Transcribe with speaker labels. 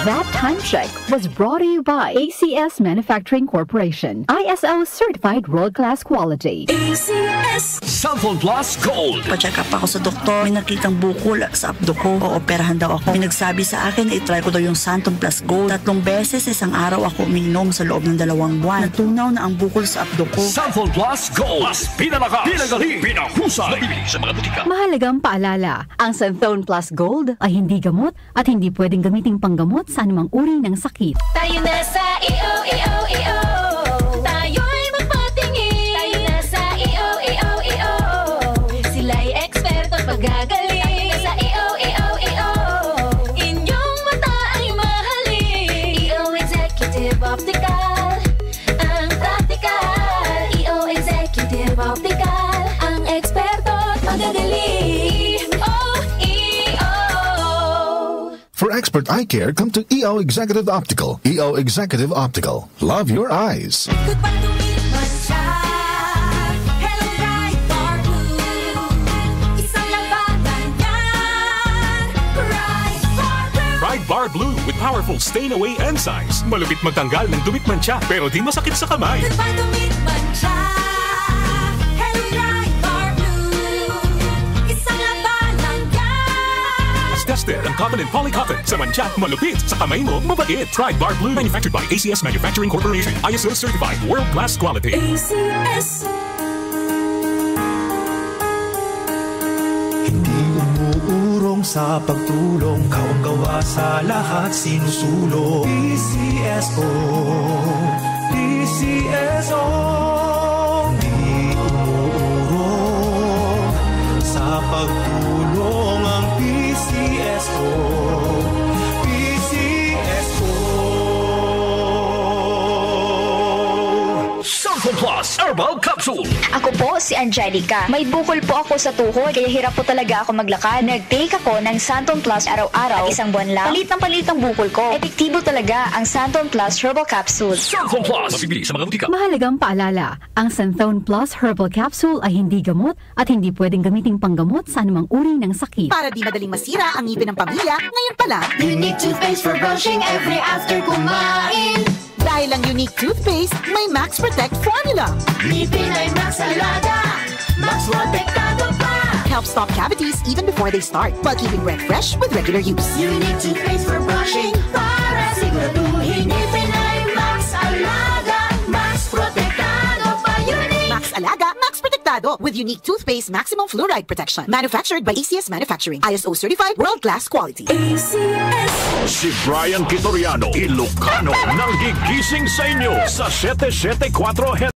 Speaker 1: That time check was brought to you by ACS Manufacturing Corporation. ISO certified world-class quality.
Speaker 2: ACS
Speaker 3: Santon Plus Gold.
Speaker 4: Pa-check up ako sa doktor. May nakitang bukol sa abdo ko. Ooperahan daw ako. May nagsabi sa akin na itry ko daw yung Santon Plus Gold. 3 beses isang araw ako uminom sa loob ng 2 buwan. Natunaw na ang bukol sa abdo ko.
Speaker 3: Santon Plus Gold. Mas pinalakas, pinagaling, pinahusay. Mabibili sa mga butika.
Speaker 1: Mahalagang paalala, ang Santon Plus Gold ay hindi gamot at hindi pwedeng gamiting panggamot sa anumang uri ng sakit.
Speaker 2: Tayo na sa EO. Tayo'y magpatingin. Tayo na sa EO. Sila'y eksperto at pagagaling. Tayo na sa EO. Inyong mata ay mahalin. EO Executive Optical, ang practical. EO Executive Optical, ang eksperto at pagagaling.
Speaker 5: For expert eye care, come to EO Executive Optical. EO Executive Optical. Love your eyes.
Speaker 2: Goodbye to Milman siya. Hello, Bright Bar Blue. Isang labanan yan.
Speaker 6: Bright Bar Blue with powerful stain-away enzymes. Malupit magtanggal ng dumit mancha pero di masakit sa kamay.
Speaker 2: Goodbye to Milman siya. Hello, Bright Bar Blue. Isang labanan yan.
Speaker 6: As tested ang common and polycotton sa mancha, malupit sa kamay mo, mabait. Bright Bar Blue manufactured by ACS Manufacturing Corporation. ISO certified world-class quality.
Speaker 2: ACS.
Speaker 7: Hindi umuurong sa pagtulong, kawang-gawa sa lahat sinusulong. PCSO, PCSO. Hindi umuurong sa pagtulong ang PCSO, PCSO.
Speaker 3: Santon Plus Herbal Capsule.
Speaker 8: Ako po si Angelica. May bukol po ako sa tuhod kaya hirap po talaga ako maglakad. Nag-take ako ng Santon Plus araw-araw at 1 buwan lang. Palit ang bukol ko. Epektibo talaga ang Santon Plus Herbal Capsule.
Speaker 3: Santon Plus. Mabibili sa mga butika.
Speaker 1: Mahalagang paalala, ang Santon Plus Herbal Capsule ay hindi gamot at hindi pwedeng gamiting panggamot sa anumang uri ng sakit.
Speaker 9: Para di madaling masira ang ngipin ng pamilya, ngayon pa lang,
Speaker 2: Unique toothpaste for brushing every after kumain.
Speaker 9: dahil ang unique toothpaste, may Max Protect formula.
Speaker 2: Ngipin ay Max Alaga. Max Protektado pa.
Speaker 9: Helps stop cavities even before they start, while keeping breath fresh with regular use.
Speaker 2: Unique toothpaste for brushing para siguraduhin ngipin ay Max Alaga. Max Protektado pa. Unique
Speaker 9: Max Alaga, Max Protectado with unique toothpaste maximum fluoride protection. Manufactured by ACS Manufacturing. ISO certified world-class quality.
Speaker 2: ACS.
Speaker 3: Si Brian Kitoriano, Ilocano, nang gigising sa inyo sa 774